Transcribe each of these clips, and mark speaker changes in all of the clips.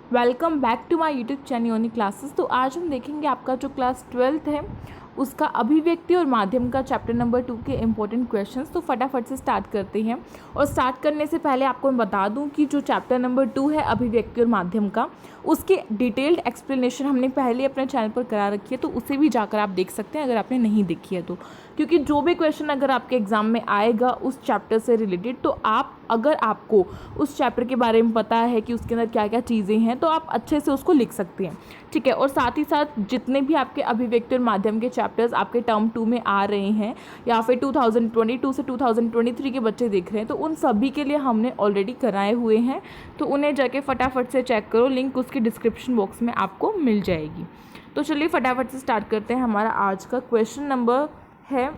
Speaker 1: Welcome back to my YouTube channel Yoni classes. तो आज हम देखेंगे आपका जो क्लास 12th है उसका अभिव्यक्ति और माध्यम का चैप्टर नंबर 2 के इम्पोर्टेंट क्वेश्चंस। तो फटाफट से स्टार्ट करते हैं। और स्टार्ट करने से पहले आपको मैं बता दूं कि जो चैप्टर नंबर 2 है अभिव्यक्ति और माध्यम का, उसके डिटेल्ड एक्सप्लेनेशन हमने पहले अपने चैनल पर करा रखी है, तो उसे भी जाकर आप देख सकते हैं अगर आपने नहीं देखी है तो। क्योंकि जो भी क्वेश्चन अगर आपके एग्जाम में आएगा उस चैप्टर से रिलेटेड, तो अगर आपको उस चैप्टर के बारे में पता है कि उसके अंदर क्या क्या चीज़ें हैं, तो आप अच्छे से उसको लिख सकते हैं। ठीक है। और साथ ही साथ जितने भी आपके अभिव्यक्ति और माध्यम के चैप्टर्स आपके टर्म 2 में आ रहे हैं या फिर 2022 से 2023 के बच्चे देख रहे हैं, तो उन सभी के लिए हमने ऑलरेडी कराए हुए हैं। तो उन्हें जाके फटाफट से चेक करो, लिंक उसकी डिस्क्रिप्शन बॉक्स में आपको मिल जाएगी। तो चलिए फटाफट से स्टार्ट करते हैं। हमारा आज का क्वेश्चन नंबर है,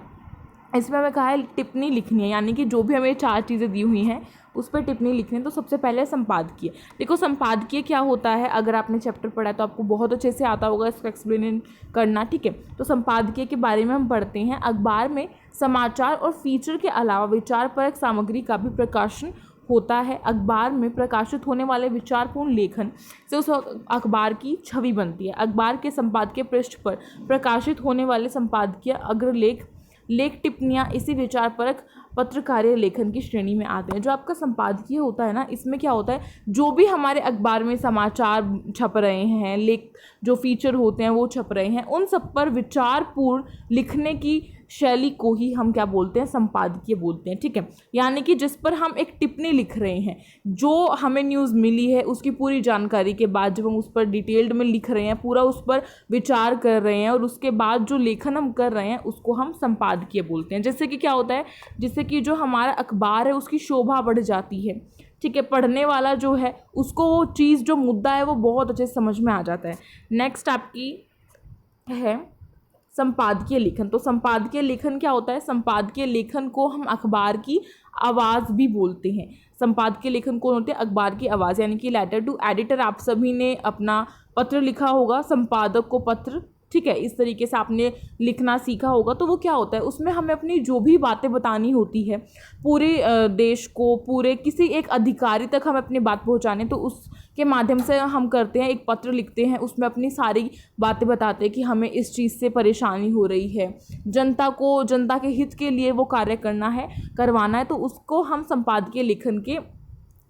Speaker 1: इसमें हमें कहा है टिप्पणी लिखनी है, यानी कि जो भी हमें 4 चीज़ें दी हुई हैं उस पर टिप्पणी लिखनी है। तो सबसे पहले संपादकीय। देखो संपादकीय क्या होता है, अगर आपने चैप्टर पढ़ा है तो आपको बहुत अच्छे से आता होगा इसका एक्सप्लेन करना। ठीक है। तो संपादकीय के बारे में हम पढ़ते हैं। अखबार में समाचार और फीचर के अलावा विचारपरक सामग्री का भी प्रकाशन होता है। अखबार में प्रकाशित होने वाले विचारपूर्ण लेखन से उस अखबार की छवि बनती है। अखबार के संपादकीय पृष्ठ पर प्रकाशित होने वाले संपादकीय अग्रलेख टिप्पणियाँ इसी विचारपरक पत्रकारीय लेखन की श्रेणी में आते हैं। जो आपका संपादकीय होता है ना, इसमें क्या होता है, जो भी हमारे अखबार में समाचार छप रहे हैं, लेख जो फीचर होते हैं वो छप रहे हैं, उन सब पर विचारपूर्ण लिखने की शैली को ही हम क्या बोलते हैं, संपादकीय बोलते हैं। ठीक है। यानी कि जिस पर हम एक टिप्पणी लिख रहे हैं, जो हमें न्यूज़ मिली है उसकी पूरी जानकारी के बाद जब हम उस पर डिटेल्ड में लिख रहे हैं, पूरा उस पर विचार कर रहे हैं और उसके बाद जो लेखन हम कर रहे हैं उसको हम संपादकीय बोलते हैं। जैसे कि क्या होता है, जिससे कि जो हमारा अखबार है उसकी शोभा बढ़ जाती है। ठीक है। पढ़ने वाला जो है उसको वो चीज़, जो मुद्दा है वो बहुत अच्छे से समझ में आ जाता है। नेक्स्ट आपकी है संपादकीय लेखन। तो संपादकीय लेखन क्या होता है, संपादकीय लेखन को हम अखबार की आवाज़ भी बोलते हैं। संपादकीय लेखन कौन होते हैं, अखबार की आवाज़, यानी कि लेटर टू एडिटर। आप सभी ने अपना पत्र लिखा होगा, संपादक को पत्र, ठीक है, इस तरीके से आपने लिखना सीखा होगा। तो वो क्या होता है, उसमें हमें अपनी जो भी बातें बतानी होती है पूरे देश को, पूरे किसी एक अधिकारी तक हम अपनी बात पहुंचाने, तो उसके माध्यम से हम करते हैं, एक पत्र लिखते हैं, उसमें अपनी सारी बातें बताते हैं कि हमें इस चीज़ से परेशानी हो रही है, जनता के हित के लिए वो कार्य करवाना है, तो उसको हम संपादकीय लेखन के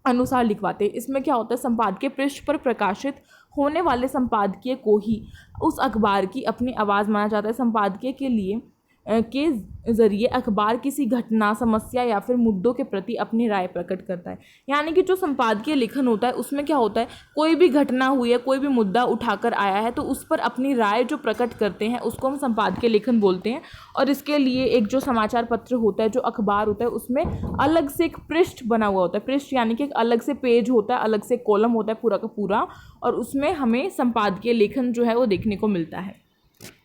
Speaker 1: अनुसार लिखवाते हैं। इसमें क्या होता है, संपादकीय पृष्ठ पर प्रकाशित होने वाले संपादकीय को ही उस अखबार की अपनी आवाज़ माना जाता है। संपादकीय के ज़रिए अखबार किसी घटना, समस्या या फिर मुद्दों के प्रति अपनी राय प्रकट करता है। यानी कि जो संपादकीय लेखन होता है उसमें क्या होता है, कोई भी घटना हुई है, कोई भी मुद्दा उठाकर आया है, तो उस पर अपनी राय जो प्रकट करते हैं उसको हम संपादकीय लेखन बोलते हैं। और इसके लिए एक जो समाचार पत्र होता है, जो अखबार होता है, उसमें अलग से एक पृष्ठ बना हुआ होता है। पृष्ठ यानी कि एक अलग से पेज होता है, अलग से कॉलम होता है पूरा का पूरा, और उसमें हमें संपादकीय लेखन जो है वो देखने को मिलता है।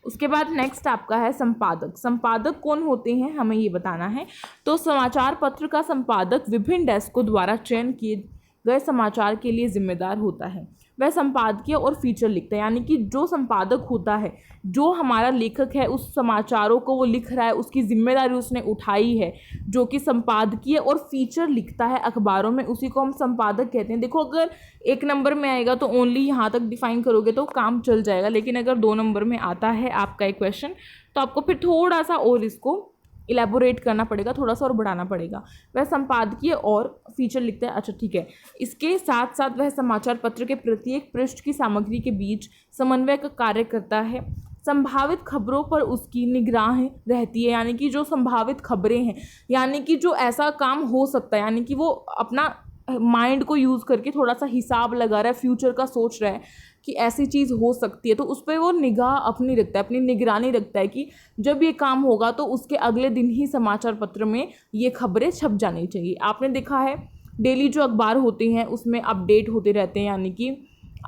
Speaker 1: उसके बाद नेक्स्ट आपका है संपादक। संपादक कौन होते हैं, हमें ये बताना है। तो समाचार पत्र का संपादक विभिन्न डेस्कों द्वारा चयन किए गए समाचार के लिए जिम्मेदार होता है। वह संपादकीय और फीचर लिखता है, यानी कि जो संपादक होता है, जो हमारा लेखक है, उस समाचारों को वो लिख रहा है, उसकी जिम्मेदारी उसने उठाई है, जो कि संपादकीय और फीचर लिखता है अखबारों में, उसी को हम संपादक कहते हैं। देखो अगर 1 नंबर में आएगा तो ओनली यहाँ तक डिफाइन करोगे तो काम चल जाएगा, लेकिन अगर 2 नंबर में आता है आपका एक क्वेश्चन, तो आपको फिर थोड़ा सा और इसको इलेबोरेट करना पड़ेगा, थोड़ा सा और बढ़ाना पड़ेगा। वह संपादकीय और फीचर लिखता है। अच्छा ठीक है। इसके साथ साथ वह समाचार पत्र के प्रत्येक पृष्ठ की सामग्री के बीच समन्वय का कार्य करता है। संभावित खबरों पर उसकी निगरानी रहती है, यानी कि जो संभावित खबरें हैं, यानी कि जो ऐसा काम हो सकता है, यानी कि वो अपना माइंड को यूज़ करके थोड़ा सा हिसाब लगा रहा है, फ्यूचर का सोच रहा है कि ऐसी चीज़ हो सकती है, तो उस पर वो निगाह अपनी रखता है, अपनी निगरानी रखता है कि जब ये काम होगा तो उसके अगले दिन ही समाचार पत्र में ये खबरें छप जानी चाहिए। आपने देखा है डेली जो अखबार होते हैं उसमें अपडेट होते रहते हैं, यानी कि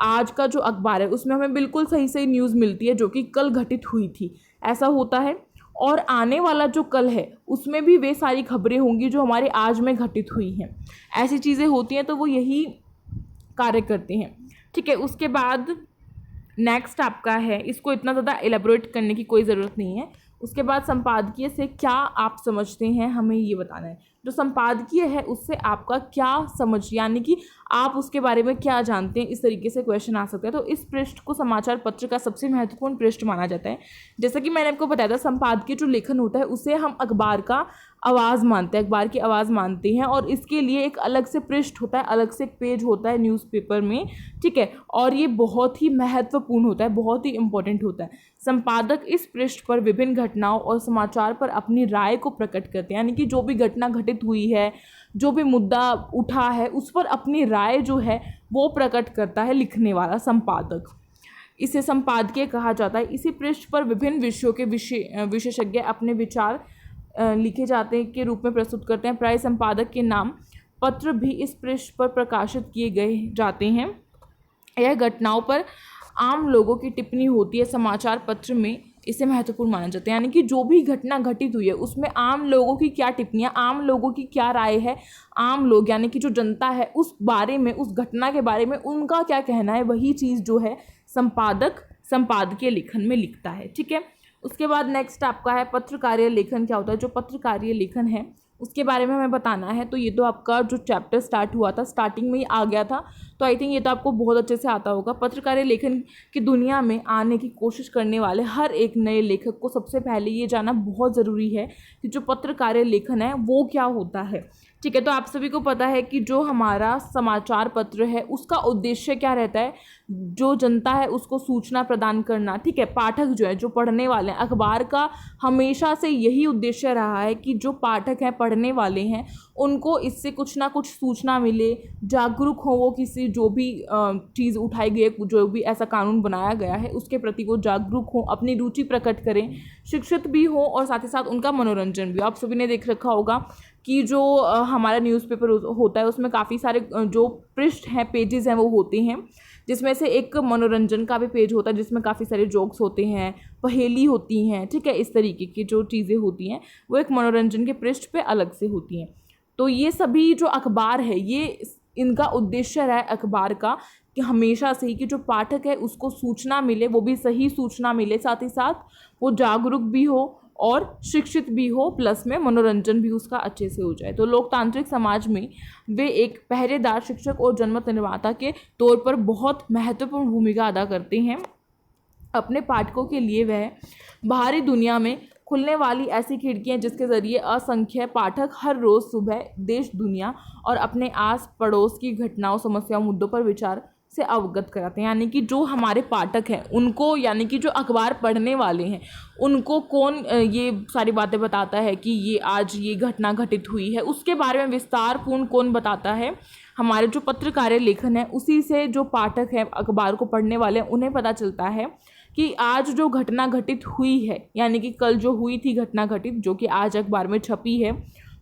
Speaker 1: आज का जो अखबार है उसमें हमें बिल्कुल सही सही न्यूज़ मिलती है जो कि कल घटित हुई थी, ऐसा होता है। और आने वाला जो कल है उसमें भी वे सारी खबरें होंगी जो हमारे आज में घटित हुई हैं, ऐसी चीज़ें होती हैं, तो वो यही कार्य करते हैं। ठीक है। उसके बाद नेक्स्ट आपका है, इसको इतना ज़्यादा एलेबोरेट करने की कोई ज़रूरत नहीं है। उसके बाद संपादकीय से क्या आप समझते हैं, हमें ये बताना है। जो संपादकीय है उससे आपका क्या समझ, यानी कि आप उसके बारे में क्या जानते हैं, इस तरीके से क्वेश्चन आ सकता है। तो इस पृष्ठ को समाचार पत्र का सबसे महत्वपूर्ण पृष्ठ माना जाता है। जैसा कि मैंने आपको बताया था, संपादकीय जो लेखन होता है उसे हम अखबार का आवाज़ मानते हैं, अखबार की आवाज़ मानते हैं, और इसके लिए एक अलग से पृष्ठ होता है, अलग से एक पेज होता है न्यूज़पेपर में, ठीक है। और ये बहुत ही महत्वपूर्ण होता है, बहुत ही इंपॉर्टेंट होता है। संपादक इस पृष्ठ पर विभिन्न घटनाओं और समाचार पर अपनी राय को प्रकट करते हैं, यानी कि जो भी घटना घटित हुई है, जो भी मुद्दा उठा है, उस पर अपनी राय जो है वो प्रकट करता है लिखने वाला संपादक। इसे संपादकीय कहा जाता है। इसी पृष्ठ पर विभिन्न विषयों के विशेषज्ञ अपने विचार लिखे जाते हैं के रूप में प्रस्तुत करते हैं। प्राय संपादक के नाम पत्र भी इस पृष्ठ पर प्रकाशित किए गए जाते हैं। यह घटनाओं पर आम लोगों की टिप्पणी होती है समाचार पत्र में, इसे महत्वपूर्ण माना जाता है। यानी कि जो भी घटना घटित हुई है उसमें आम लोगों की क्या टिप्पणियाँ, आम लोगों की क्या राय है, आम लोग यानी कि जो जनता है उस बारे में, उस घटना के बारे में उनका क्या कहना है, वही चीज़ जो है संपादक संपादकीय लेखन में लिखता है, ठीक है। उसके बाद नेक्स्ट आपका है पत्रकारीय लेखन क्या होता है। जो पत्रकारीय लेखन है उसके बारे में हमें बताना है। तो ये तो आपका जो चैप्टर स्टार्ट हुआ था स्टार्टिंग में ही आ गया था, तो आई थिंक ये तो आपको बहुत अच्छे से आता होगा। पत्रकारीय लेखन की दुनिया में आने की कोशिश करने वाले हर एक नए लेखक को सबसे पहले ये जानना बहुत ज़रूरी है कि जो पत्रकारीय लेखन है वो क्या होता है, ठीक है। तो आप सभी को पता है कि जो हमारा समाचार पत्र है उसका उद्देश्य क्या रहता है, जो जनता है उसको सूचना प्रदान करना, ठीक है। पाठक जो है, जो पढ़ने वाले हैं, अखबार का हमेशा से यही उद्देश्य रहा है कि जो पाठक हैं, पढ़ने वाले हैं, उनको इससे कुछ ना कुछ सूचना मिले, जागरूक हो वो किसी जो भी चीज़ उठाई गई है, जो भी ऐसा कानून बनाया गया है उसके प्रति वो जागरूक हो, अपनी रुचि प्रकट करें, शिक्षित भी हो और साथ ही साथ उनका मनोरंजन भी। आप सभी ने देख रखा होगा कि जो हमारा न्यूज़पेपर होता है उसमें काफ़ी सारे जो पृष्ठ हैं, पेजेस हैं वो होते हैं, जिसमें से एक मनोरंजन का भी पेज होता है जिसमें काफ़ी सारे जोक्स होते हैं, पहेली होती हैं, ठीक है। इस तरीके की जो चीज़ें होती हैं वो एक मनोरंजन के पृष्ठ पे अलग से होती हैं। तो ये सभी जो अखबार है, ये इनका उद्देश्य रहा है अखबार का कि हमेशा से ही कि जो पाठक है उसको सूचना मिले, वो भी सही सूचना मिले, साथ ही साथ वो जागरूक भी हो और शिक्षित भी हो, प्लस में मनोरंजन भी उसका अच्छे से हो जाए। तो लोकतांत्रिक समाज में वे एक पहरेदार, शिक्षक और जनमत निर्माता के तौर पर बहुत महत्वपूर्ण भूमिका अदा करते हैं। अपने पाठकों के लिए वह बाहरी दुनिया में खुलने वाली ऐसी खिड़कियाँ जिसके ज़रिए असंख्य पाठक हर रोज़ सुबह देश, दुनिया और अपने आस पड़ोस की घटनाओं, समस्याओं, मुद्दों पर विचार से अवगत कराते हैं। यानी कि जो हमारे पाठक हैं उनको, यानी कि जो अखबार पढ़ने वाले हैं उनको कौन ये सारी बातें बताता है कि ये आज ये घटना घटित हुई है, उसके बारे में विस्तार पूर्ण कौन बताता है, हमारे जो पत्रकारीय लेखन है उसी से जो पाठक हैं, अखबार को पढ़ने वाले हैं, उन्हें पता चलता है कि आज जो घटना घटित हुई है, यानी कि कल जो हुई थी घटना घटित, जो कि आज अखबार में छपी है,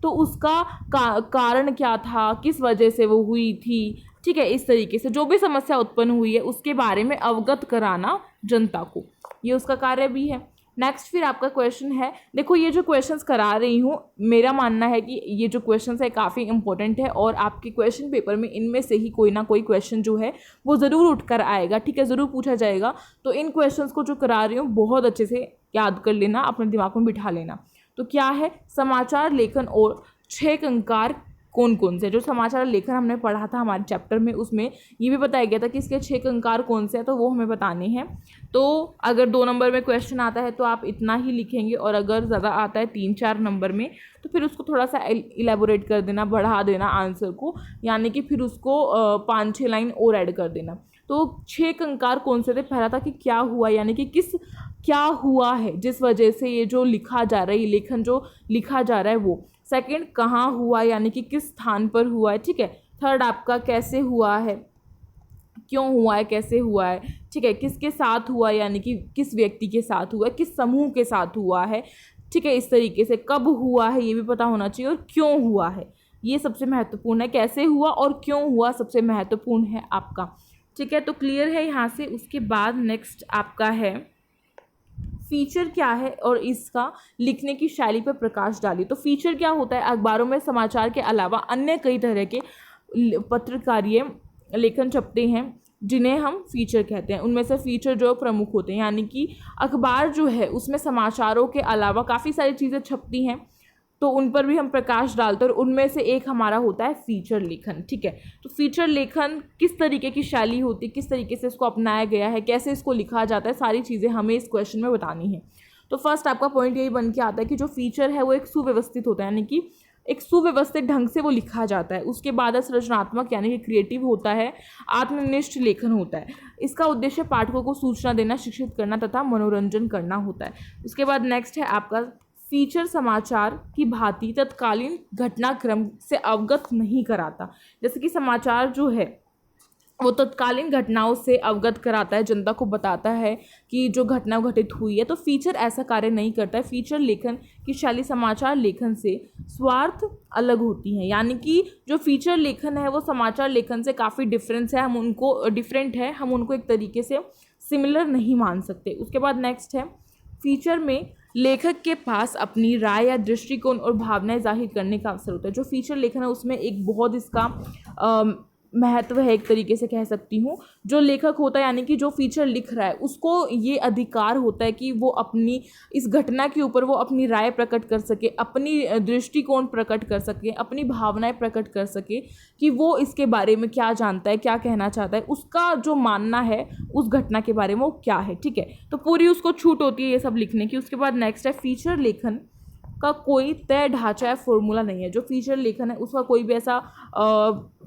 Speaker 1: तो उसका कारण क्या था, किस वजह से वो हुई थी, ठीक है। इस तरीके से जो भी समस्या उत्पन्न हुई है उसके बारे में अवगत कराना जनता को, ये उसका कार्य भी है। नेक्स्ट फिर आपका क्वेश्चन है, देखो ये जो क्वेश्चंस करा रही हूँ, मेरा मानना है कि ये जो क्वेश्चंस है काफ़ी इंपॉर्टेंट है और आपके क्वेश्चन पेपर में इनमें से ही कोई ना कोई क्वेश्चन जो है वो ज़रूर उठ कर आएगा, ठीक है, ज़रूर पूछा जाएगा। तो इन क्वेश्चंस को जो करा रही हूँ बहुत अच्छे से याद कर लेना, अपने दिमाग में बिठा लेना। तो क्या है, समाचार लेखन और 6 कंकार कौन कौन से। जो समाचार लेखन हमने पढ़ा था हमारे चैप्टर में, उसमें ये भी बताया गया था कि इसके 6 कंकार कौन से हैं, तो वो हमें बताने हैं। तो अगर 2 नंबर में क्वेश्चन आता है तो आप इतना ही लिखेंगे, और अगर ज़्यादा आता है 3-4 नंबर में तो फिर उसको थोड़ा सा इलेबोरेट कर देना, बढ़ा देना आंसर को, यानी कि फिर उसको 5-6 लाइन और ऐड कर देना। तो 6 कंकार कौन से थे, पहला था कि क्या हुआ, यानी कि क्या हुआ है जिस वजह से ये जो लिखा जा रहा है, ये लेखन जो लिखा जा रहा है वो। सेकंड, कहाँ हुआ, यानी कि किस स्थान पर हुआ है, ठीक है। थर्ड आपका कैसे हुआ है, क्यों हुआ है, कैसे हुआ है, ठीक है। किसके साथ हुआ, यानी कि किस व्यक्ति के साथ हुआ है, किस समूह के साथ हुआ है, ठीक है। इस तरीके से कब हुआ है ये भी पता होना चाहिए, और क्यों हुआ है ये सबसे महत्वपूर्ण है। कैसे हुआ और क्यों हुआ सबसे महत्वपूर्ण है आपका, ठीक है। तो क्लियर है यहाँ से। उसके बाद नेक्स्ट आपका है फीचर क्या है और इसका लिखने की शैली पर प्रकाश डालिए। तो फीचर क्या होता है, अखबारों में समाचार के अलावा अन्य कई तरह के पत्रकारीय लेखन छपते हैं जिन्हें हम फीचर कहते हैं। उनमें से फीचर जो प्रमुख होते हैं, यानी कि अखबार जो है उसमें समाचारों के अलावा काफ़ी सारी चीज़ें छपती हैं, तो उन पर भी हम प्रकाश डालते हैं, और उनमें से एक हमारा होता है फीचर लेखन। ठीक है, तो फीचर लेखन किस तरीके की शैली होती है, किस तरीके से इसको अपनाया गया है, कैसे इसको लिखा जाता है, सारी चीज़ें हमें इस क्वेश्चन में बतानी है। तो फर्स्ट आपका पॉइंट यही बन के आता है कि जो फीचर है वो एक सुव्यवस्थित होता है, यानी कि एक सुव्यवस्थित ढंग से वो लिखा जाता है। उसके बाद सृजनात्मक यानी कि क्रिएटिव होता है, आत्मनिष्ठ लेखन होता है। इसका उद्देश्य पाठकों को सूचना देना, शिक्षित करना तथा मनोरंजन करना होता है। उसके बाद नेक्स्ट है आपका फीचर समाचार की भांति तत्कालीन घटनाक्रम से अवगत नहीं कराता। जैसे कि समाचार जो है वो तत्कालीन घटनाओं से अवगत कराता है, जनता को बताता है कि जो घटना घटित हुई है, तो फीचर ऐसा कार्य नहीं करता है। फीचर लेखन की शैली समाचार लेखन से स्वार्थ अलग होती है, यानी कि जो फीचर लेखन है वो समाचार लेखन से काफ़ी डिफरेंस है, हम उनको डिफरेंट है, हम उनको एक तरीके से सिमिलर नहीं मान सकते। उसके बाद नेक्स्ट है फीचर में लेखक के पास अपनी राय या दृष्टिकोण और भावनाएं जाहिर करने का अवसर होता है। जो फीचर लेखन है उसमें एक बहुत इसका महत्व है, एक तरीके से कह सकती हूँ। जो लेखक होता है, यानी कि जो फीचर लिख रहा है, उसको ये अधिकार होता है कि वो अपनी इस घटना के ऊपर वो अपनी राय प्रकट कर सके, अपनी दृष्टिकोण प्रकट कर सके, अपनी भावनाएं प्रकट कर सके कि वो इसके बारे में क्या जानता है, क्या कहना चाहता है, उसका जो मानना है उस घटना के बारे में वो क्या है। ठीक है, तो पूरी उसको छूट होती है ये सब लिखने की। उसके बाद नेक्स्ट है फीचर लेखन का कोई तय ढांचा या फॉर्मूला नहीं है। जो फीचर लेखन है उसका कोई भी ऐसा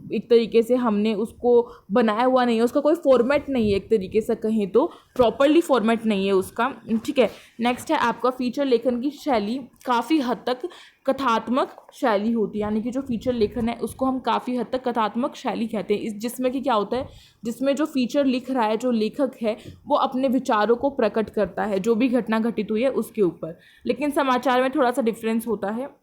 Speaker 1: एक तरीके से हमने उसको बनाया हुआ नहीं है, उसका कोई फॉर्मेट नहीं है, एक तरीके से कहें तो प्रॉपरली फॉर्मेट नहीं है उसका। ठीक है, नेक्स्ट है आपका फीचर लेखन की शैली काफ़ी हद तक कथात्मक शैली होती है, यानी कि जो फीचर लेखन है उसको हम काफ़ी हद तक कथात्मक शैली कहते हैं। इस जिसमें कि क्या होता है, जिसमें जो फीचर लिख रहा है, जो लेखक है, वो अपने विचारों को प्रकट करता है जो भी घटना घटित हुई है उसके ऊपर। लेकिन समाचार में थोड़ा सा डिफरेंस होता है।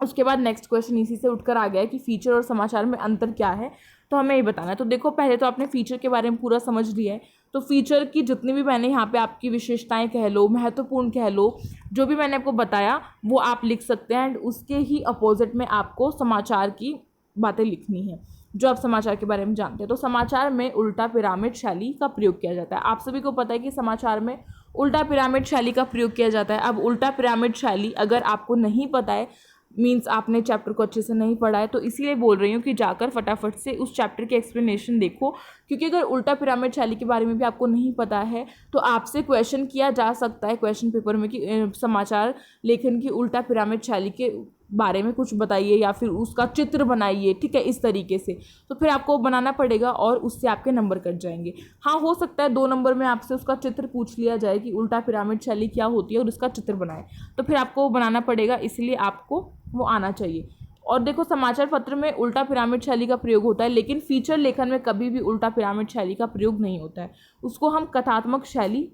Speaker 1: उसके बाद नेक्स्ट क्वेश्चन इसी से उठकर आ गया है कि फीचर और समाचार में अंतर क्या है, तो हमें ये बताना है। तो देखो, पहले तो आपने फीचर के बारे में पूरा समझ लिया है, तो फीचर की जितनी भी मैंने यहाँ पे आपकी विशेषताएं कह लो, महत्वपूर्ण कह लो, जो भी मैंने आपको बताया वो आप लिख सकते हैं। एंड उसके ही अपोजिट में आपको समाचार की बातें लिखनी है जो आप समाचार के बारे में जानते हैं। तो समाचार में उल्टा पिरामिड शैली का प्रयोग किया जाता है। आप सभी को पता है कि समाचार में उल्टा पिरामिड शैली का प्रयोग किया जाता है। अब उल्टा पिरामिड शैली अगर आपको नहीं पता है, मीन्स आपने चैप्टर को अच्छे से नहीं पढ़ा है, तो इसीलिए बोल रही हूँ कि जाकर फटाफट से उस चैप्टर की एक्सप्लेनेशन देखो, क्योंकि अगर उल्टा पिरामिड शैली के बारे में भी आपको नहीं पता है तो आपसे क्वेश्चन किया जा सकता है क्वेश्चन पेपर में कि समाचार लेखन की उल्टा पिरामिड शैली के बारे में कुछ बताइए या फिर उसका चित्र बनाइए। ठीक है, इस तरीके से तो फिर आपको बनाना पड़ेगा और उससे आपके नंबर कट जाएंगे। हाँ, हो सकता है 2 नंबर में आपसे उसका चित्र पूछ लिया जाए कि उल्टा पिरामिड शैली क्या होती है और उसका चित्र बनाए, तो फिर आपको बनाना पड़ेगा, इसलिए आपको वो आना चाहिए। और देखो, समाचार पत्र में उल्टा पिरामिड शैली का प्रयोग होता है, लेकिन फीचर लेखन में कभी भी उल्टा पिरामिड शैली का प्रयोग नहीं होता है, उसको हम कथात्मक शैली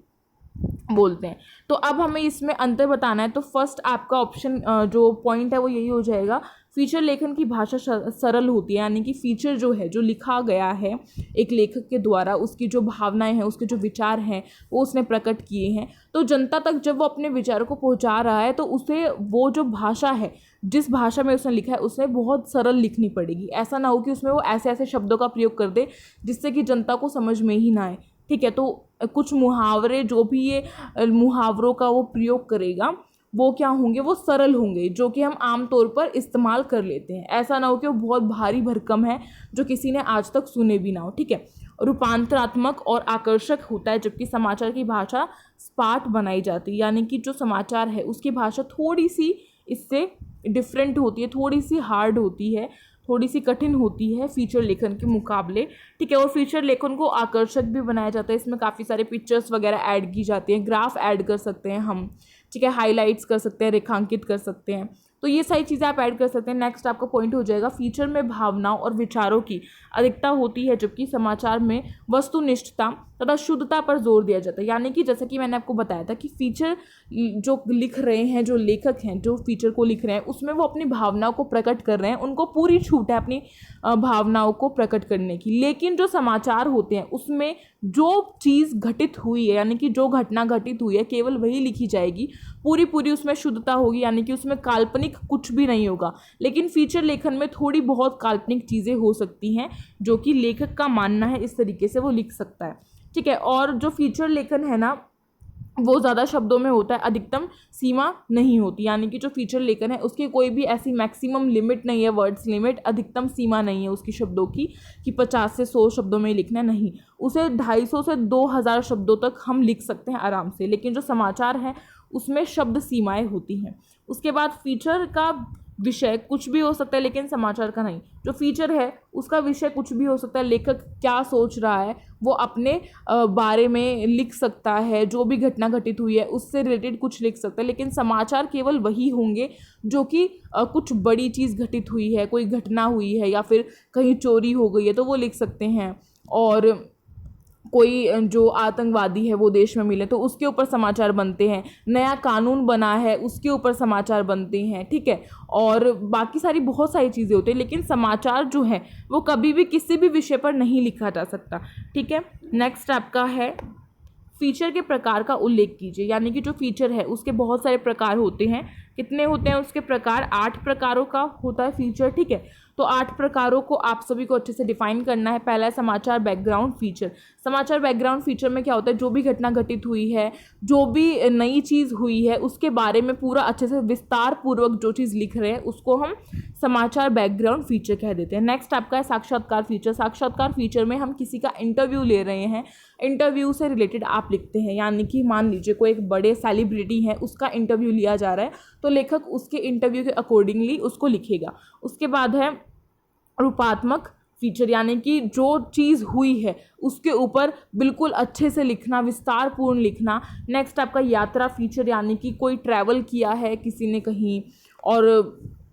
Speaker 1: बोलते हैं। तो अब हमें इसमें अंतर बताना है। तो फर्स्ट आपका ऑप्शन जो पॉइंट है वो यही हो जाएगा, फीचर लेखन की भाषा सरल होती है, यानी कि फीचर जो है, जो लिखा गया है एक लेखक के द्वारा, उसकी जो भावनाएं हैं, उसके जो विचार हैं वो उसने प्रकट किए हैं, तो जनता तक जब वो अपने विचारों को पहुंचा रहा है तो उसे वो जो भाषा है, जिस भाषा में उसने लिखा है, उसे बहुत सरल लिखनी पड़ेगी। ऐसा ना हो कि उसमें वो ऐसे ऐसे शब्दों का प्रयोग कर दे जिससे कि जनता को समझ में ही ना आए। ठीक है, तो कुछ मुहावरे, जो भी ये मुहावरों का वो प्रयोग करेगा वो क्या होंगे, वो सरल होंगे, जो कि हम आम तौर पर इस्तेमाल कर लेते हैं। ऐसा ना हो कि वो बहुत भारी भरकम है जो किसी ने आज तक सुने भी ना हो। ठीक है, रूपांतरात्मक और आकर्षक होता है, जबकि समाचार की भाषा स्पाट बनाई जाती है, यानी कि जो समाचार है उसकी भाषा थोड़ी सी इससे डिफरेंट होती है, थोड़ी सी हार्ड होती है, थोड़ी सी कठिन होती है फीचर लेखन के मुकाबले। ठीक है, और फीचर लेखन को आकर्षक भी बनाया जाता है, इसमें काफ़ी सारे पिक्चर्स वगैरह ऐड की जाती हैं, ग्राफ ऐड कर सकते हैं हम। ठीक है, हाईलाइट्स कर सकते हैं, रेखांकित कर सकते हैं, तो ये सारी चीज़ें आप ऐड कर सकते हैं। नेक्स्ट आपका पॉइंट हो जाएगा, फीचर में भावनाओं और विचारों की अधिकता होती है, जबकि समाचार में वस्तुनिष्ठता तथा शुद्धता पर जोर दिया जाता है। यानी कि जैसा कि मैंने आपको बताया था कि फीचर जो लिख रहे हैं, जो लेखक हैं, जो फीचर को लिख रहे हैं, उसमें वो अपनी भावनाओं को प्रकट कर रहे हैं, उनको पूरी छूट है अपनी भावनाओं को प्रकट करने की। लेकिन जो समाचार होते हैं उसमें जो चीज़ घटित हुई है, यानी कि जो घटना घटित हुई है, केवल वही लिखी जाएगी, पूरी उसमें शुद्धता होगी, यानी कि उसमें काल्पनिक वास्तविक कुछ भी नहीं होगा, लेकिन फीचर लेखन में थोड़ी बहुत काल्पनिक चीज़ें हो सकती हैं जो कि लेखक का मानना है, इस तरीके से वो लिख सकता है। ठीक है, और जो फीचर लेखन है ना वो ज़्यादा शब्दों में होता है, अधिकतम सीमा नहीं होती, यानी कि जो फीचर लेखन है उसकी कोई भी ऐसी मैक्सिमम लिमिट नहीं है, वर्ड्स लिमिट, अधिकतम सीमा नहीं है उसकी शब्दों की कि 50 से 100 शब्दों में लिखना, नहीं, उसे 250 से 2000 शब्दों तक हम लिख सकते हैं आराम से। लेकिन जो समाचार है उसमें शब्द सीमाएँ होती हैं। उसके बाद फीचर का विषय कुछ भी हो सकता है लेकिन समाचार का नहीं। जो फीचर है उसका विषय कुछ भी हो सकता है, लेखक क्या सोच रहा है वो अपने बारे में लिख सकता है, जो भी घटना घटित हुई है उससे रिलेटेड कुछ लिख सकता है। लेकिन समाचार केवल वही होंगे जो कि कुछ बड़ी चीज़ घटित हुई है, कोई घटना हुई है या फिर कहीं चोरी हो गई है तो वो लिख सकते हैं, और कोई जो आतंकवादी है वो देश में मिले तो उसके ऊपर समाचार बनते हैं, नया कानून बना है उसके ऊपर समाचार बनते हैं। ठीक है, और बाकी सारी बहुत सारी चीज़ें होती हैं, लेकिन समाचार जो है वो कभी भी किसी भी विषय पर नहीं लिखा जा सकता। ठीक है, नेक्स्ट आपका है फीचर के प्रकार का उल्लेख कीजिए, यानी कि जो फीचर है उसके बहुत सारे प्रकार होते हैं। कितने होते हैं उसके प्रकार? 8 प्रकारों का होता है फीचर। ठीक है, तो 8 प्रकारों को आप सभी को अच्छे से डिफाइन करना है। पहला है समाचार बैकग्राउंड फीचर। समाचार बैकग्राउंड फीचर में क्या होता है? जो भी घटना घटित हुई है, जो भी नई चीज़ हुई है उसके बारे में पूरा अच्छे से विस्तार पूर्वक जो चीज़ लिख रहे हैं उसको हम समाचार बैकग्राउंड फीचर कह देते हैं। नेक्स्ट आपका है साक्षात्कार फीचर। साक्षात्कार फीचर में हम किसी का इंटरव्यू ले रहे हैं, इंटरव्यू से रिलेटेड आप लिखते हैं, यानी कि मान लीजिए कोई एक बड़े सेलिब्रिटी है उसका इंटरव्यू लिया जा रहा है तो लेखक उसके इंटरव्यू के अकॉर्डिंगली उसको लिखेगा। उसके बाद है रूपात्मक फीचर, यानी कि जो चीज़ हुई है उसके ऊपर बिल्कुल अच्छे से लिखना, विस्तारपूर्ण लिखना। नेक्स्ट आपका यात्रा फीचर, यानी कि कोई ट्रैवल किया है किसी ने कहीं, और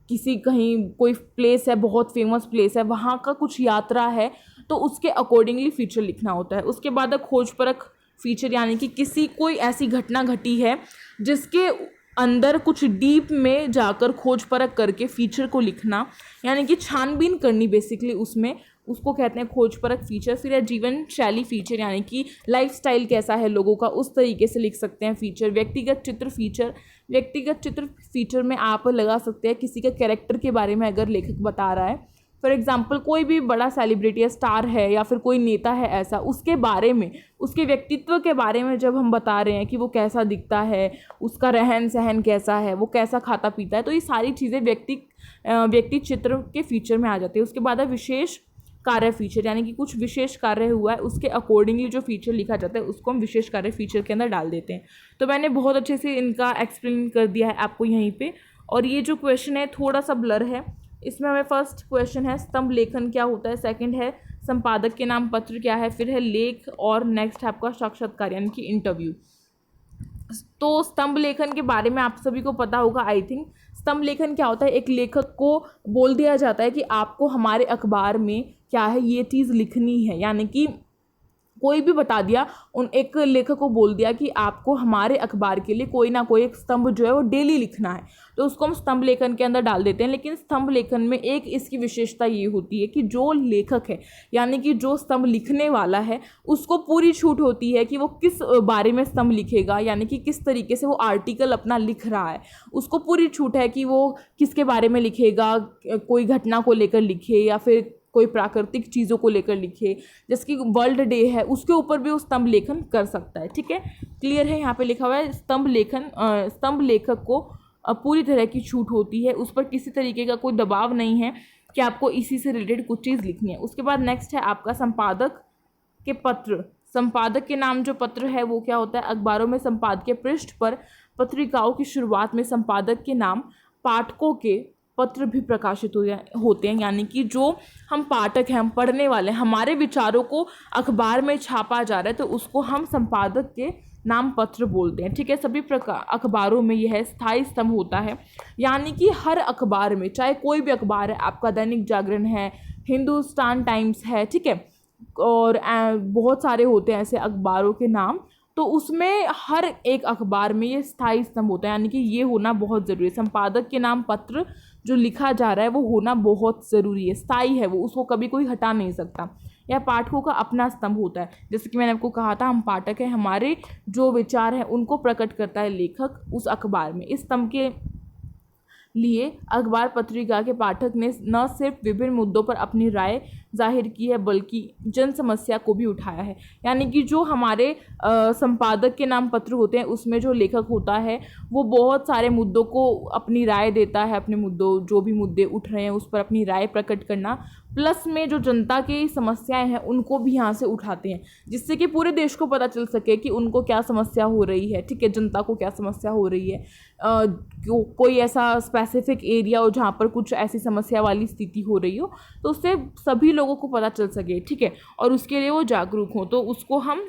Speaker 1: किसी कहीं कोई प्लेस है, बहुत फेमस प्लेस है, वहाँ का कुछ यात्रा है तो उसके अकॉर्डिंगली फीचर लिखना होता है। उसके बाद है खोज परख फीचर, यानी कि किसी कोई ऐसी घटना घटी है जिसके अंदर कुछ डीप में जाकर खोज परख करके फीचर को लिखना, यानी कि छानबीन करनी बेसिकली उसमें, उसको कहते हैं खोज परख फीचर। फिर है जीवन शैली फीचर, यानी कि लाइफस्टाइल कैसा है लोगों का उस तरीके से लिख सकते हैं फीचर। व्यक्तिगत चित्र फीचर, व्यक्तिगत चित्र फीचर में आप लगा सकते हैं किसी का कैरेक्टर के बारे में अगर लेखक बता रहा है, फॉर एग्जाम्पल कोई भी बड़ा सेलिब्रिटी है, स्टार है या फिर कोई नेता है ऐसा, उसके बारे में, उसके व्यक्तित्व के बारे में जब हम बता रहे हैं कि वो कैसा दिखता है, उसका रहन सहन कैसा है, वो कैसा खाता पीता है, तो ये सारी चीज़ें व्यक्ति चित्र के फीचर में आ जाती है। उसके बाद है विशेष कार्य फीचर, यानी कि कुछ विशेष कार्य हुआ है उसके अकॉर्डिंगली जो फीचर लिखा जाता है उसको हम विशेष कार्य फीचर के अंदर डाल देते हैं। तो मैंने बहुत अच्छे से इनका एक्सप्लेन कर दिया है आपको यहीं पे। और ये जो क्वेश्चन है थोड़ा सा ब्लर है, इसमें हमें फर्स्ट क्वेश्चन है स्तंभ लेखन क्या होता है, सेकंड है संपादक के नाम पत्र क्या है, फिर है लेख, और नेक्स्ट है आपका साक्षात्कार यानी कि इंटरव्यू। तो स्तंभ लेखन के बारे में आप सभी को पता होगा आई थिंक। स्तंभ लेखन क्या होता है? एक लेखक को बोल दिया जाता है कि आपको हमारे अखबार में क्या है ये चीज़ लिखनी है, यानी कि कोई भी बता दिया, उन एक लेखक को बोल दिया कि आपको हमारे अखबार के लिए कोई ना कोई एक स्तंभ जो है वो डेली लिखना है, तो उसको हम स्तंभ लेखन के अंदर डाल देते हैं। लेकिन स्तंभ लेखन में एक इसकी विशेषता ये होती है कि जो लेखक है यानी कि जो स्तंभ लिखने वाला है उसको पूरी छूट होती है कि वो किस बारे में स्तंभ लिखेगा, यानी कि किस तरीके से वो आर्टिकल अपना लिख रहा है, उसको पूरी छूट है कि वो किसके बारे में लिखेगा, कोई घटना को लेकर लिखे या फिर कोई प्राकृतिक चीज़ों को लेकर लिखे, जैसे कि वर्ल्ड डे है उसके ऊपर भी वो स्तंभ लेखन कर सकता है। ठीक है, क्लियर है? यहाँ पे लिखा हुआ है स्तंभ लेखक को पूरी तरह की छूट होती है, उस पर किसी तरीके का कोई दबाव नहीं है कि आपको इसी से रिलेटेड कुछ चीज़ लिखनी है। उसके बाद नेक्स्ट है आपका संपादक के पत्र। संपादक के नाम जो पत्र है वो क्या होता है? अखबारों में संपादकीय पृष्ठ पर पत्रिकाओं की शुरुआत में संपादक के नाम पाठकों के पत्र भी प्रकाशित होते हैं, यानी कि जो हम पाठक हैं, हम पढ़ने वाले, हमारे विचारों को अखबार में छापा जा रहा है तो उसको हम संपादक के नाम पत्र बोलते हैं। ठीक है, सभी प्रकार अखबारों में यह स्थायी स्तंभ होता है, यानी कि हर अखबार में, चाहे कोई भी अखबार है, आपका दैनिक जागरण है, हिंदुस्तान टाइम्स है, ठीक है, और बहुत सारे होते हैं ऐसे अखबारों के नाम, तो उसमें हर एक अखबार में ये स्थायी स्तंभ होता है, यानी कि ये होना बहुत ज़रूरी है। संपादक के नाम पत्र जो लिखा जा रहा है वो होना बहुत ज़रूरी है, स्थायी है वो, उसको कभी कोई हटा नहीं सकता। या पाठकों का अपना स्तंभ होता है, जैसे कि मैंने आपको कहा था हम पाठक हैं, हमारे जो विचार हैं उनको प्रकट करता है लेखक उस अखबार में। इस स्तंभ के लिए अखबार पत्रिका के पाठक ने न सिर्फ विभिन्न मुद्दों पर अपनी राय जाहिर की है बल्कि जन समस्या को भी उठाया है। यानी कि जो हमारे संपादक के नाम पत्र होते हैं उसमें जो लेखक होता है वो बहुत सारे मुद्दों को अपनी राय देता है, अपने मुद्दों जो भी मुद्दे उठ रहे हैं उस पर अपनी राय प्रकट करना, प्लस में जो जनता की समस्याएं हैं उनको भी यहाँ से उठाते हैं, जिससे कि पूरे देश को पता चल सके कि उनको क्या समस्या हो रही है, ठीक है, जनता को क्या समस्या हो रही है, कोई ऐसा स्पेसिफिक एरिया हो जहाँ पर कुछ ऐसी समस्या वाली स्थिति हो रही हो तो उससे सभी लोगों को पता चल सके, ठीक है, और उसके लिए वो जागरूक हों, तो उसको हम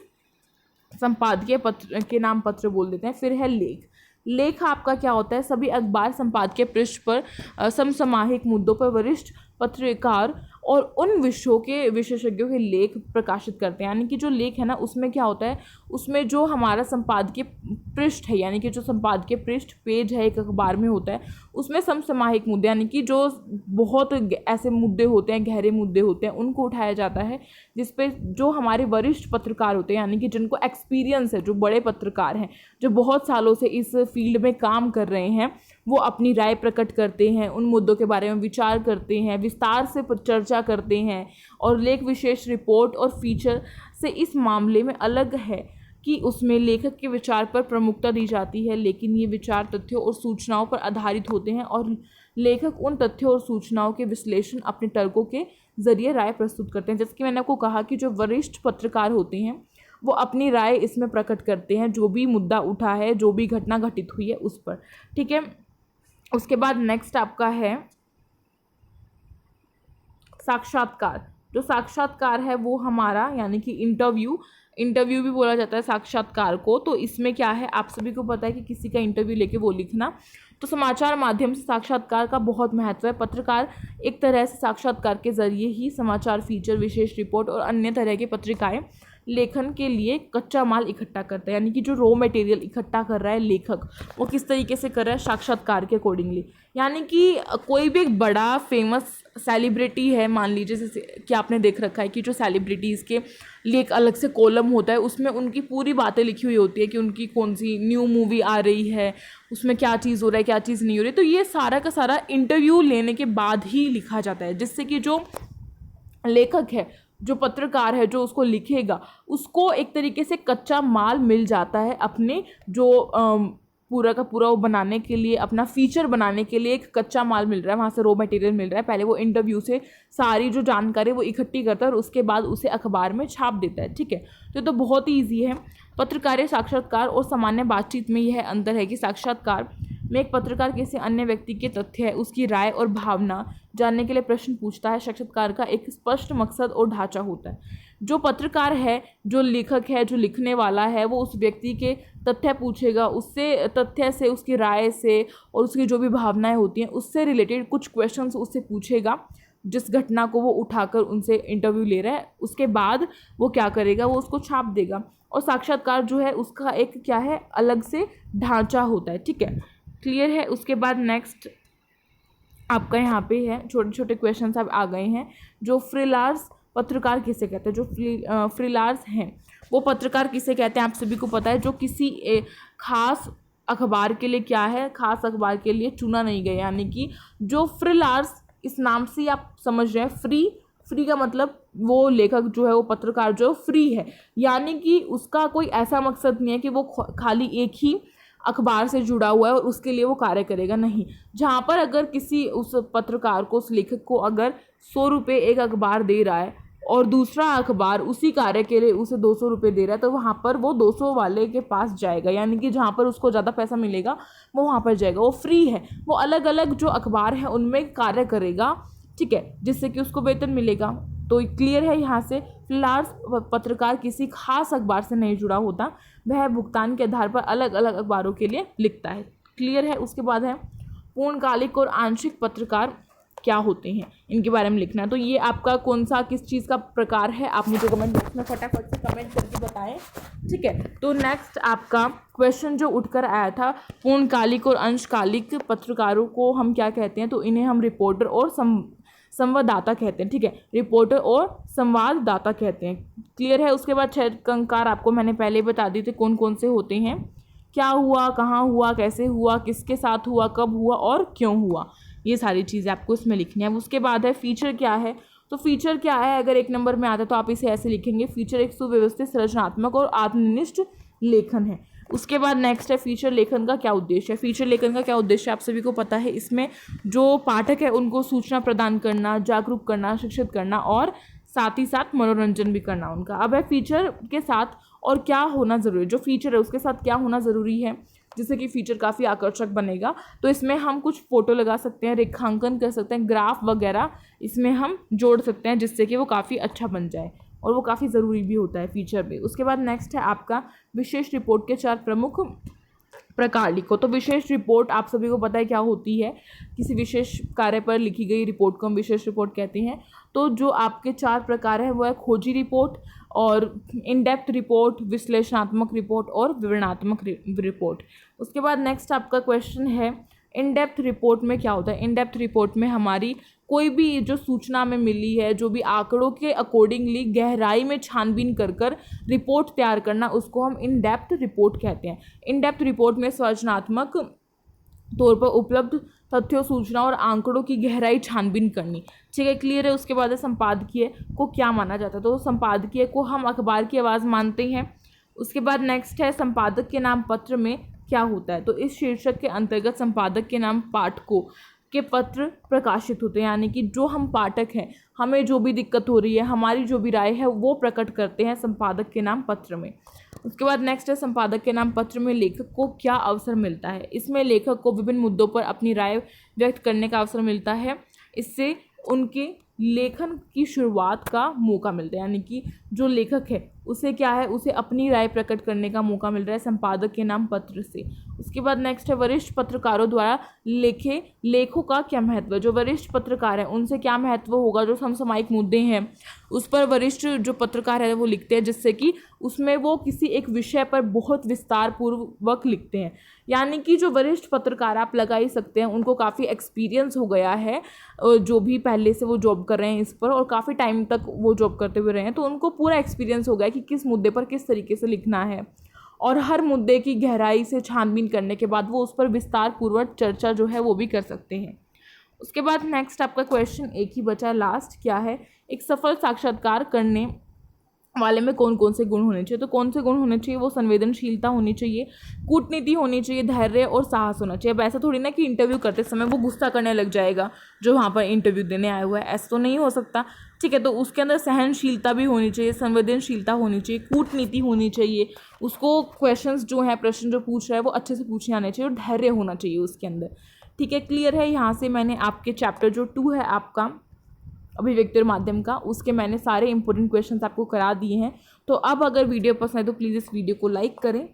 Speaker 1: संपादकीय पत्र के नाम पत्र बोल देते हैं। फिर है लेख। लेख आपका क्या होता है, सभी अखबार संपादकीय पृष्ठ पर समसामयिक मुद्दों पर वरिष्ठ पत्रकार और उन विषयों के विशेषज्ञों के लेख प्रकाशित करते हैं। यानी कि जो लेख है ना उसमें क्या होता है, उसमें जो हमारा संपादकीय पृष्ठ है यानी कि जो संपादकीय पृष्ठ पेज है एक अखबार में होता है उसमें समसामयिक मुद्दे यानी कि जो बहुत ऐसे मुद्दे होते हैं, गहरे मुद्दे होते हैं, उनको उठाया जाता है जिसपे जो हमारे वरिष्ठ पत्रकार होते हैं यानी कि जिनको एक्सपीरियंस है, जो बड़े पत्रकार हैं, जो बहुत सालों से इस फील्ड में काम कर रहे हैं, वो अपनी राय प्रकट करते हैं, उन मुद्दों के बारे में विचार करते हैं, विस्तार से चर्चा करते हैं। और लेख विशेष रिपोर्ट और फीचर से इस मामले में अलग है कि उसमें लेखक के विचार पर प्रमुखता दी जाती है, लेकिन ये विचार तथ्यों और सूचनाओं पर आधारित होते हैं और लेखक उन तथ्यों और सूचनाओं के विश्लेषण अपने तर्कों के जरिए राय प्रस्तुत करते हैं। जैसे कि मैंने आपको कहा कि जो वरिष्ठ पत्रकार होते हैं वो अपनी राय इसमें प्रकट करते हैं, जो भी मुद्दा उठा है, जो भी घटना घटित हुई है उस पर, ठीक है। उसके बाद नेक्स्ट आपका है साक्षात्कार। जो साक्षात्कार है वो हमारा यानी कि इंटरव्यू भी बोला जाता है साक्षात्कार को। तो इसमें क्या है, आप सभी को पता है कि किसी का इंटरव्यू लेके वो लिखना, तो समाचार माध्यम से साक्षात्कार का बहुत महत्व है। पत्रकार एक तरह से साक्षात्कार के जरिए ही समाचार, फीचर, विशेष रिपोर्ट और अन्य तरह की पत्रिकाएं लेखन के लिए कच्चा माल इकट्ठा करता है। यानी कि जो रॉ मटेरियल इकट्ठा कर रहा है लेखक, वो किस तरीके से कर रहा है, साक्षात्कार के अकॉर्डिंगली। यानी कि कोई भी एक बड़ा फेमस सेलिब्रिटी है, मान लीजिए जैसे कि आपने देख रखा है कि जो सेलिब्रिटीज़ के लिए एक अलग से कॉलम होता है, उसमें उनकी पूरी बातें लिखी हुई होती है कि उनकी कौन सी न्यू मूवी आ रही है, उसमें क्या चीज़ हो रहा है, क्या चीज़ नहीं हो रही। तो ये सारा का सारा इंटरव्यू लेने के बाद ही लिखा जाता है, जिससे कि जो लेखक है, जो पत्रकार है, जो उसको लिखेगा, उसको एक तरीके से कच्चा माल मिल जाता है अपने जो पूरा का पूरा वो बनाने के लिए, अपना फीचर बनाने के लिए एक कच्चा माल मिल रहा है, वहाँ से रॉ मटेरियल मिल रहा है। पहले वो इंटरव्यू से सारी जो जानकारी वो इकट्ठी करता है और उसके बाद उसे अखबार में छाप देता है, ठीक है। तो बहुत ही ईजी है। पत्रकारिता, साक्षात्कार और सामान्य बातचीत में यह अंतर है कि साक्षात्कार में एक पत्रकार किसी अन्य व्यक्ति के तथ्य है, उसकी राय और भावना जानने के लिए प्रश्न पूछता है। साक्षात्कार का एक स्पष्ट मकसद और ढांचा होता है। जो पत्रकार है, जो लेखक है, जो लिखने वाला है, वो उस व्यक्ति के तथ्य पूछेगा, उससे तथ्य से, उसकी राय से और उसकी जो भी भावनाएं होती हैं उससे रिलेटेड कुछ क्वेश्चंस उससे पूछेगा, जिस घटना को वो उठाकर उनसे इंटरव्यू ले रहा है। उसके बाद वो क्या करेगा, वो उसको छाप देगा। और साक्षात्कार जो है उसका एक क्या है, अलग से ढांचा होता है, ठीक है, क्लियर है। उसके बाद नेक्स्ट आपका यहाँ पे है, छोटे छोटे क्वेश्चंस अब आ गए हैं। जो फ्रीलांस पत्रकार किसे कहते हैं, जो फ्रीलांस हैं वो पत्रकार किसे कहते हैं, आप सभी को पता है। जो किसी खास अखबार के लिए क्या है, खास अखबार के लिए चुना नहीं गया। यानी कि जो फ्रीलांस, इस नाम से आप समझ रहे हैं, फ्री का मतलब वो लेखक जो है, वो पत्रकार जो फ्री है, यानी कि उसका कोई ऐसा मकसद नहीं है कि वो खाली एक ही अखबार से जुड़ा हुआ है और उसके लिए वो कार्य करेगा, नहीं। जहाँ पर अगर किसी उस पत्रकार को, उस लेखक को अगर 100 रुपये एक अखबार दे रहा है और दूसरा अखबार उसी कार्य के लिए उसे 200 रुपये दे रहा है, तो वहाँ पर वो 200 वाले के पास जाएगा। यानी कि जहाँ पर उसको ज़्यादा पैसा मिलेगा वो वहाँ पर जाएगा। वो फ्री है, वो अलग अलग जो अखबार है उनमें कार्य करेगा, ठीक है, जिससे कि उसको वेतन मिलेगा। तो क्लियर है यहाँ से। फ्रीलांस पत्रकार किसी खास अखबार से नहीं जुड़ा होता, वह भुगतान के आधार पर अलग अलग अखबारों के लिए लिखता है, क्लियर है। उसके बाद है पूर्णकालिक और आंशिक पत्रकार क्या होते हैं, इनके बारे में लिखना है। तो ये आपका कौन सा, किस चीज़ का प्रकार है, आप मुझे कमेंट बॉक्स में फटाफट से कमेंट करके बताएं, ठीक है। तो नेक्स्ट आपका क्वेश्चन जो उठकर आया था, पूर्णकालिक और अंशकालिक पत्रकारों को हम क्या कहते हैं, तो इन्हें हम रिपोर्टर और संवाददाता कहते हैं, ठीक है, रिपोर्टर और संवाददाता कहते हैं, क्लियर है। उसके बाद 6 कंकार आपको मैंने पहले बता दिए थे कौन कौन से होते हैं, क्या हुआ, कहाँ हुआ, कैसे हुआ, किसके साथ हुआ, कब हुआ और क्यों हुआ, ये सारी चीज़ें आपको इसमें लिखनी है। उसके बाद है फीचर क्या है। तो फीचर क्या है, अगर 1 नंबर में आता है तो आप इसे ऐसे लिखेंगे, फीचर एक सुव्यवस्थित, संरचनात्मक और आत्मनिष्ठ लेखन है। उसके बाद नेक्स्ट है फीचर लेखन का क्या उद्देश्य है। फीचर लेखन का क्या उद्देश्य आप सभी को पता है, इसमें जो पाठक है उनको सूचना प्रदान करना, जागरूक करना, शिक्षित करना और साथ ही साथ मनोरंजन भी करना उनका। अब है फीचर के साथ और क्या होना ज़रूरी है, जो फीचर है उसके साथ क्या होना ज़रूरी है जिससे कि फीचर काफ़ी आकर्षक बनेगा। तो इसमें हम कुछ फ़ोटो लगा सकते हैं, रेखांकन कर सकते हैं, ग्राफ वगैरह इसमें हम जोड़ सकते हैं जिससे कि वो काफ़ी अच्छा बन जाए और वो काफ़ी ज़रूरी भी होता है फीचर में। उसके बाद नेक्स्ट है आपका विशेष रिपोर्ट के 4 प्रमुख प्रकार लिखो। तो विशेष रिपोर्ट आप सभी को पता है क्या होती है, किसी विशेष कार्य पर लिखी गई रिपोर्ट को हम विशेष रिपोर्ट कहते हैं। तो जो आपके 4 प्रकार है वो है खोजी रिपोर्ट और इन डेप्थ रिपोर्ट, विश्लेषणात्मक रिपोर्ट और विवरणात्मक रिपोर्ट। उसके बाद नेक्स्ट आपका क्वेश्चन है इन डेप्थ रिपोर्ट में क्या होता है। इन डेप्थ रिपोर्ट में हमारी कोई भी जो सूचना हमें मिली है, जो भी आंकड़ों के अकॉर्डिंगली गहराई में छानबीन कर कर रिपोर्ट तैयार करना, उसको हम इन डेप्थ रिपोर्ट कहते हैं। इन डेप्थ रिपोर्ट में संरचनात्मक तौर पर उपलब्ध तथ्यों, सूचना और आंकड़ों की गहराई छानबीन करनी। ठीक है, क्लियर है। उसके बाद है संपादकीय को क्या माना जाता है। तो संपादकीय को हम अखबार की आवाज़ मानते हैं। उसके बाद नेक्स्ट है संपादक के नाम पत्र में क्या होता है। तो इस शीर्षक के अंतर्गत संपादक के नाम पाठकों के पत्र प्रकाशित होते हैं, यानी कि जो हम पाठक हैं, हमें जो भी दिक्कत हो रही है, हमारी जो भी राय है वो प्रकट करते हैं संपादक के नाम पत्र में। उसके बाद नेक्स्ट है संपादक के नाम पत्र में लेखक को क्या अवसर मिलता है। इसमें लेखक को विभिन्न मुद्दों पर अपनी राय व्यक्त करने का अवसर मिलता है। इससे उनके लेखन की शुरुआत का मौका मिलता है, यानी कि जो लेखक है उसे क्या है, उसे अपनी राय प्रकट करने का मौका मिल रहा है संपादक के नाम पत्र से। उसके बाद नेक्स्ट है वरिष्ठ पत्रकारों द्वारा लिखे लेखों का क्या महत्व है। जो वरिष्ठ पत्रकार हैं उनसे क्या महत्व होगा, जो समसामयिक मुद्दे हैं उस पर वरिष्ठ जो पत्रकार है वो लिखते हैं, जिससे कि उसमें वो किसी एक विषय पर बहुत विस्तार पूर्वक लिखते हैं। यानी कि जो वरिष्ठ पत्रकार आप लगा ही सकते हैं, उनको काफ़ी एक्सपीरियंस हो गया है, जो भी पहले से वो जॉब कर रहे हैं इस पर और काफ़ी टाइम तक वो जॉब करते हुए रहे हैं, तो उनको पूरा एक्सपीरियंस हो गया कि किस मुद्दे पर किस तरीके से लिखना है और हर मुद्दे की गहराई से छानबीन करने के बाद वो उस पर विस्तार पूर्वक चर्चा जो है वो भी कर सकते हैं। उसके बाद नेक्स्ट आपका क्वेश्चन एक ही बचा, लास्ट क्या है, एक सफल साक्षात्कार करने वाले में कौन कौन से गुण होने चाहिए। तो कौन से गुण होने चाहिए, वो संवेदनशीलता होनी चाहिए, कूटनीति होनी चाहिए, धैर्य और साहस होना चाहिए। अब ऐसा थोड़ी ना कि इंटरव्यू करते समय वो गुस्सा करने लग जाएगा जो वहाँ पर इंटरव्यू देने आया हुआ है, ऐसा तो नहीं हो सकता। ठीक है, तो उसके अंदर सहनशीलता भी होनी चाहिए, संवेदनशीलता होनी चाहिए, कूटनीति होनी चाहिए, उसको क्वेश्चंस जो है, प्रश्न जो पूछ रहा है वो अच्छे से पूछने आने चाहिए और धैर्य होना चाहिए उसके अंदर। ठीक है, क्लियर है। यहाँ से मैंने आपके चैप्टर जो 2 है आपका अभिव्यक्ति और माध्यम का, उसके मैंने सारे इंपॉर्टेंट क्वेश्चंस आपको करा दिए हैं। तो अब अगर वीडियो पसंद है तो प्लीज़ इस वीडियो को लाइक करें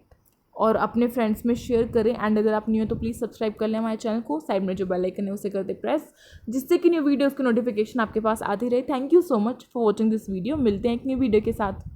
Speaker 1: और अपने फ्रेंड्स में शेयर करें, एंड अगर आप न्यू हो तो प्लीज़ सब्सक्राइब कर लें हमारे चैनल को। साइड में जो बेल आइकन है उसे कर दे प्रेस, जिससे कि न्यू वीडियोज़ की नोटिफिकेशन आपके पास आती रहे। Thank you so much for watching this video. मिलते हैं एक न्यू वीडियो के साथ।